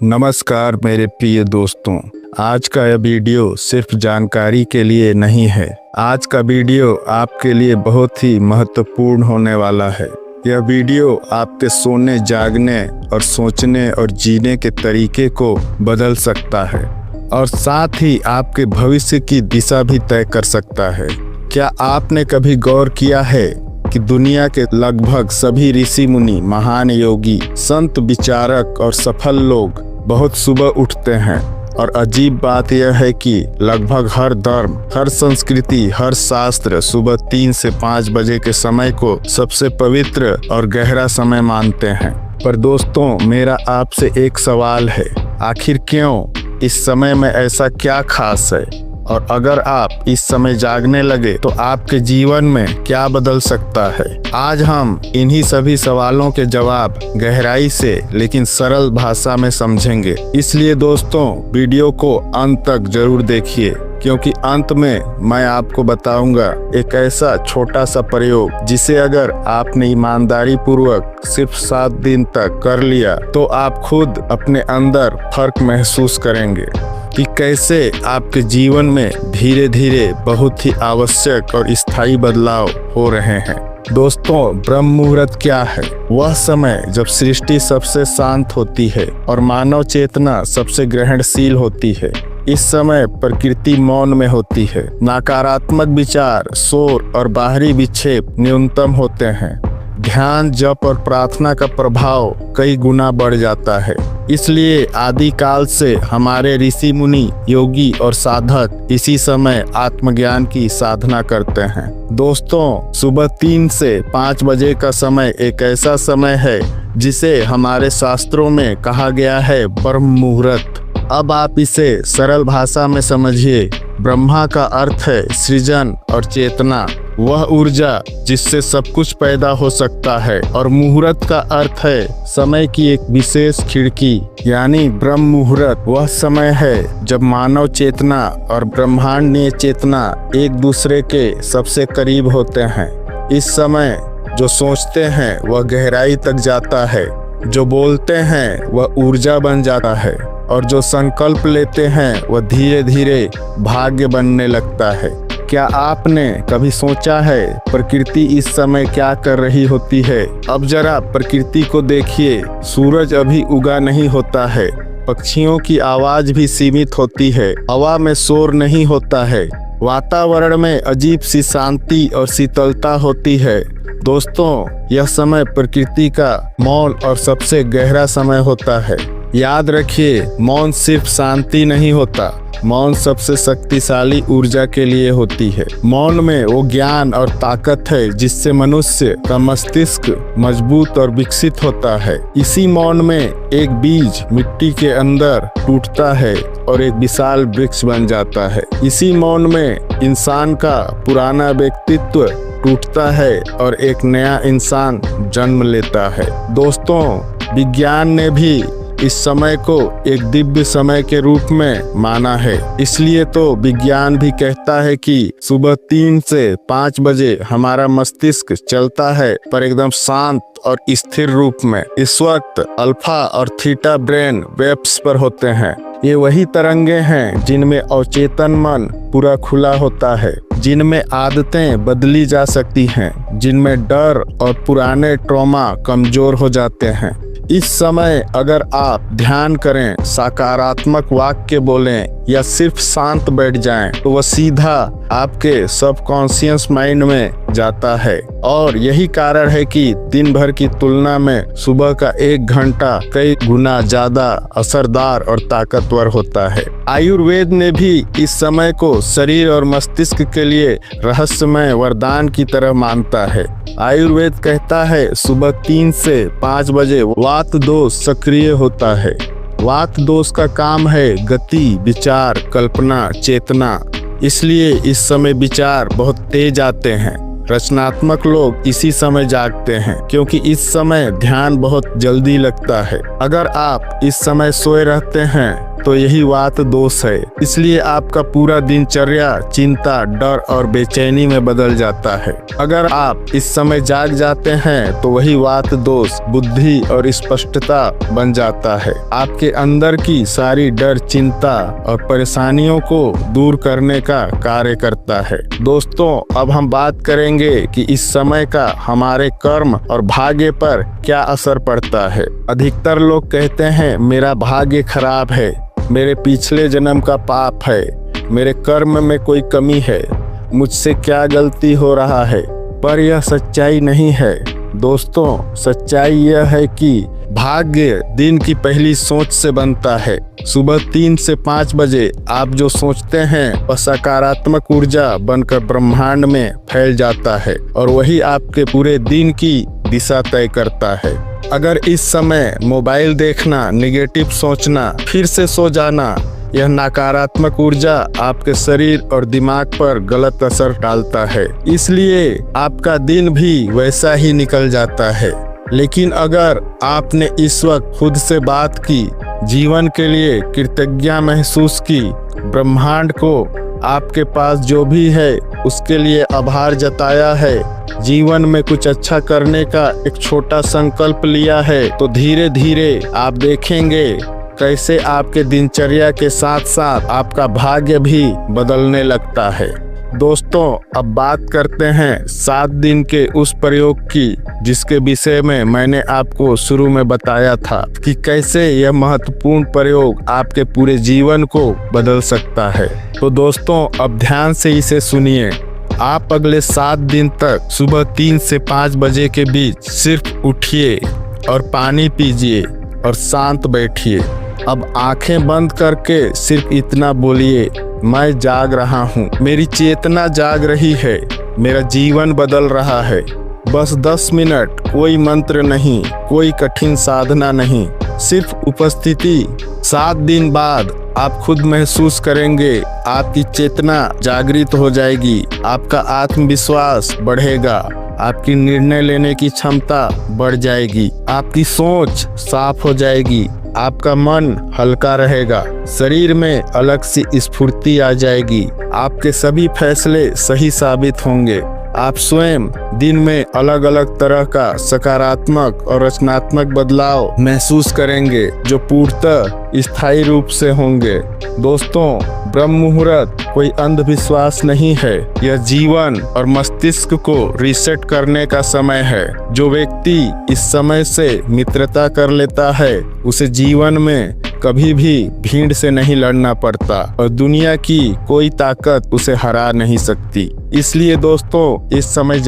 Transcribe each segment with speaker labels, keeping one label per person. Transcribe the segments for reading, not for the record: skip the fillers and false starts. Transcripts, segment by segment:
Speaker 1: नमस्कार मेरे प्रिय दोस्तों। आज का यह वीडियो सिर्फ जानकारी के लिए नहीं है। आज का वीडियो आपके लिए बहुत ही महत्वपूर्ण होने वाला है। यह वीडियो आपके सोने, जागने और सोचने और जीने के तरीके को बदल सकता है और साथ ही आपके भविष्य की दिशा भी तय कर सकता है। क्या आपने कभी गौर किया है कि दुनिया के लगभग सभी ऋषि मुनि, महान योगी, संत, विचारक और सफल लोग बहुत सुबह उठते हैं। और अजीब बात यह है कि लगभग हर धर्म, हर संस्कृति, हर शास्त्र सुबह 3 से 5 बजे के समय को सबसे पवित्र और गहरा समय मानते हैं। पर दोस्तों, मेरा आपसे एक सवाल है, आखिर क्यों? इस समय में ऐसा क्या खास है? और अगर आप इस समय जागने लगे तो आपके जीवन में क्या बदल सकता है? आज हम इन्हीं सभी सवालों के जवाब गहराई से लेकिन सरल भाषा में समझेंगे। इसलिए दोस्तों, वीडियो को अंत तक जरूर देखिए, क्योंकि अंत में मैं आपको बताऊंगा एक ऐसा छोटा सा प्रयोग जिसे अगर आपने ईमानदारी पूर्वक सिर्फ 7 दिन तक कर लिया तो आप खुद अपने अंदर फर्क महसूस करेंगे कि कैसे आपके जीवन में धीरे धीरे बहुत ही आवश्यक और स्थायी बदलाव हो रहे हैं। दोस्तों, ब्रह्म मुहूर्त क्या है? वह समय जब सृष्टि सबसे शांत होती है और मानव चेतना सबसे ग्रहणशील होती है। इस समय प्रकृति मौन में होती है, नकारात्मक विचार, शोर और बाहरी विक्षेप न्यूनतम होते हैं। ध्यान, जप और प्रार्थना का प्रभाव कई गुना बढ़ जाता है। इसलिए आदि काल से हमारे ऋषि मुनि, योगी और साधक इसी समय आत्मज्ञान की साधना करते हैं। दोस्तों, सुबह 3 से 5 बजे का समय एक ऐसा समय है जिसे हमारे शास्त्रों में कहा गया है ब्रह्म मुहूर्त। अब आप इसे सरल भाषा में समझिए। ब्रह्मा का अर्थ है सृजन और चेतना, वह ऊर्जा जिससे सब कुछ पैदा हो सकता है। और मुहूर्त का अर्थ है समय की एक विशेष खिड़की, यानी ब्रह्म मुहूर्त वह समय है जब मानव चेतना और ब्रह्मांडीय चेतना एक दूसरे के सबसे करीब होते हैं। इस समय जो सोचते हैं वह गहराई तक जाता है, जो बोलते हैं वह ऊर्जा बन जाता है और जो संकल्प लेते हैं वह धीरे धीरे भाग्य बनने लगता है। क्या आपने कभी सोचा है प्रकृति इस समय क्या कर रही होती है? अब जरा प्रकृति को देखिए। सूरज अभी उगा नहीं होता है, पक्षियों की आवाज भी सीमित होती है, हवा में शोर नहीं होता है, वातावरण में अजीब सी शांति और शीतलता होती है। दोस्तों, यह समय प्रकृति का मौन और सबसे गहरा समय होता है। याद रखिए, मौन सिर्फ शांति नहीं होता, मौन सबसे शक्तिशाली ऊर्जा के लिए होती है। मौन में वो ज्ञान और ताकत है जिससे मनुष्य का मस्तिष्क मजबूत और विकसित होता है। इसी मौन में एक बीज मिट्टी के अंदर टूटता है और एक विशाल वृक्ष बन जाता है। इसी मौन में इंसान का पुराना व्यक्तित्व टूटता है और एक नया इंसान जन्म लेता है। दोस्तों, विज्ञान ने भी इस समय को एक दिव्य समय के रूप में माना है। इसलिए तो विज्ञान भी कहता है कि सुबह 3 से 5 बजे हमारा मस्तिष्क चलता है, पर एकदम शांत और स्थिर रूप में। इस वक्त अल्फा और थीटा ब्रेन वेव्स पर होते हैं। ये वही तरंगे हैं जिनमें अवचेतन मन पूरा खुला होता है, जिनमें आदतें बदली जा सकती हैं, जिनमें डर और पुराने ट्रॉमा कमजोर हो जाते हैं। इस समय अगर आप ध्यान करें, सकारात्मक वाक्य बोलें या सिर्फ शांत बैठ जाएं, तो वह सीधा आपके सबकॉन्शियस माइंड में जाता है। और यही कारण है कि दिन भर की तुलना में सुबह का 1 घंटा कई गुना ज्यादा असरदार और ताकतवर होता है। आयुर्वेद ने भी इस समय को शरीर और मस्तिष्क के लिए रहस्यमय वरदान की तरह मानता है। आयुर्वेद कहता है सुबह 3 से 5 बजे वात दोष सक्रिय होता है। वात दोष का काम है गति, विचार, कल्पना, चेतना। इसलिए इस समय विचार बहुत तेज आते हैं। रचनात्मक लोग इसी समय जागते हैं, क्योंकि इस समय ध्यान बहुत जल्दी लगता है। अगर आप इस समय सोए रहते हैं तो यही वात दोष है। इसलिए आपका पूरा दिनचर्या चिंता, डर और बेचैनी में बदल जाता है। अगर आप इस समय जाग जाते हैं तो वही वात दोष बुद्धि और स्पष्टता बन जाता है। आपके अंदर की सारी डर, चिंता और परेशानियों को दूर करने का कार्य करता है। दोस्तों, अब हम बात करेंगे कि इस समय का हमारे कर्म और भाग्य पर क्या असर पड़ता है। अधिकतर लोग कहते हैं मेरा भाग्य खराब है, मेरे पिछले जन्म का पाप है, मेरे कर्म में कोई कमी है, मुझसे क्या गलती हो रहा है। पर यह सच्चाई नहीं है। दोस्तों, सच्चाई यह है कि भाग्य दिन की पहली सोच से बनता है। सुबह 3 से 5 बजे आप जो सोचते हैं वह सकारात्मक ऊर्जा बनकर ब्रह्मांड में फैल जाता है और वही आपके पूरे दिन की दिशा तय करता है। अगर इस समय मोबाइल देखना, निगेटिव सोचना, फिर से सो जाना, यह नकारात्मक ऊर्जा आपके शरीर और दिमाग पर गलत असर डालता है। इसलिए आपका दिन भी वैसा ही निकल जाता है। लेकिन अगर आपने इस वक्त खुद से बात की, जीवन के लिए कृतज्ञता महसूस की, ब्रह्मांड को आपके पास जो भी है उसके लिए आभार जताया है, जीवन में कुछ अच्छा करने का एक छोटा संकल्प लिया है, तो धीरे धीरे आप देखेंगे कैसे आपके दिनचर्या के साथ साथ आपका भाग्य भी बदलने लगता है। दोस्तों, अब बात करते हैं 7 दिन के उस प्रयोग की जिसके विषय में मैंने आपको शुरू में बताया था कि कैसे यह महत्वपूर्ण प्रयोग आपके पूरे जीवन को बदल सकता है। तो दोस्तों, अब ध्यान से इसे सुनिए। आप अगले 7 दिन तक सुबह 3 से 5 बजे के बीच सिर्फ उठिए और पानी पीजिए और शांत बैठिए। अब आंखें बंद करके सिर्फ इतना बोलिए, मैं जाग रहा हूँ, मेरी चेतना जाग रही है, मेरा जीवन बदल रहा है। बस 10 मिनट, कोई मंत्र नहीं, कोई कठिन साधना नहीं, सिर्फ उपस्थिति। 7 दिन बाद आप खुद महसूस करेंगे, आपकी चेतना जागृत हो जाएगी, आपका आत्मविश्वास बढ़ेगा, आपकी निर्णय लेने की क्षमता बढ़ जाएगी, आपकी सोच साफ हो जाएगी, आपका मन हल्का रहेगा, शरीर में अलग सी स्फूर्ति आ जाएगी, आपके सभी फैसले सही साबित होंगे। आप स्वयं दिन में अलग अलग तरह का सकारात्मक और रचनात्मक बदलाव महसूस करेंगे जो पूर्णतः स्थायी रूप से होंगे। दोस्तों, ब्रह्म मुहूर्त कोई अंधविश्वास नहीं है, यह जीवन और मस्तिष्क को रीसेट करने का समय है। जो व्यक्ति इस समय से मित्रता कर लेता है उसे जीवन में कभी भी भीड़ से नहीं लड़ना पड़ता और दुनिया की कोई ताकत उसे हरा नहीं सकती। इसलिए दोस्तों, इस समय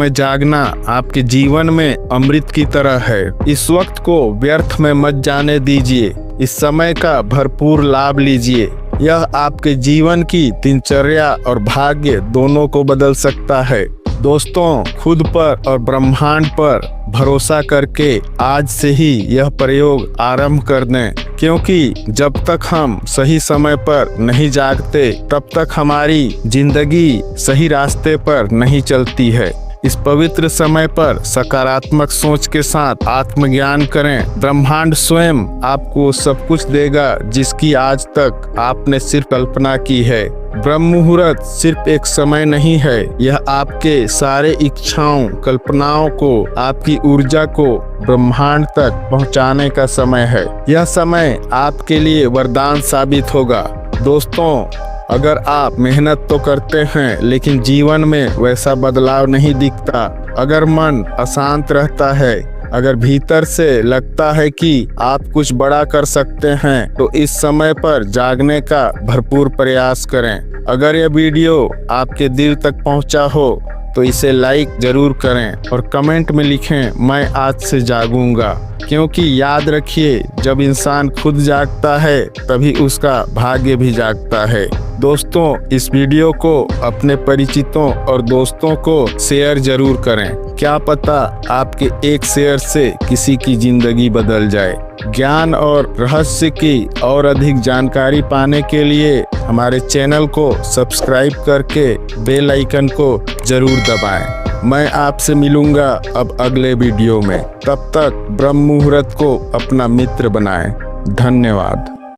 Speaker 1: जागना आपके जीवन में अमृत की तरह है। इस वक्त को व्यर्थ में मत जाने दीजिए, इस समय का भरपूर लाभ लीजिए। यह आपके जीवन की दिनचर्या और भाग्य दोनों को बदल सकता है। दोस्तों, खुद पर और ब्रह्मांड पर भरोसा करके आज से ही यह प्रयोग आरंभ कर दें, क्योंकि जब तक हम सही समय पर नहीं जागते तब तक हमारी जिंदगी सही रास्ते पर नहीं चलती है। इस पवित्र समय पर सकारात्मक सोच के साथ आत्मज्ञान करें। ब्रह्मांड स्वयं आपको सब कुछ देगा जिसकी आज तक आपने सिर्फ कल्पना की है। ब्रह्म मुहूर्त सिर्फ एक समय नहीं है, यह आपके सारे इच्छाओं, कल्पनाओं को, आपकी ऊर्जा को ब्रह्मांड तक पहुंचाने का समय है। यह समय आपके लिए वरदान साबित होगा। दोस्तों, अगर आप मेहनत तो करते हैं लेकिन जीवन में वैसा बदलाव नहीं दिखता, अगर मन अशांत रहता है, अगर भीतर से लगता है कि आप कुछ बड़ा कर सकते हैं, तो इस समय पर जागने का भरपूर प्रयास करें। अगर यह वीडियो आपके दिल तक पहुंचा हो तो इसे लाइक जरूर करें और कमेंट में लिखें, मैं आज से जागूंगा। क्योंकि याद रखिए, जब इंसान खुद जागता है तभी उसका भाग्य भी जागता है। दोस्तों, इस वीडियो को अपने परिचितों और दोस्तों को शेयर जरूर करें। क्या पता आपके एक शेयर से किसी की जिंदगी बदल जाए। ज्ञान और रहस्य की और अधिक जानकारी पाने के लिए हमारे चैनल को सब्सक्राइब करके बेल आइकन को जरूर दबाएं। मैं आपसे मिलूंगा अब अगले वीडियो में। तब तक ब्रह्म मुहूर्त को अपना मित्र बनाएं। धन्यवाद।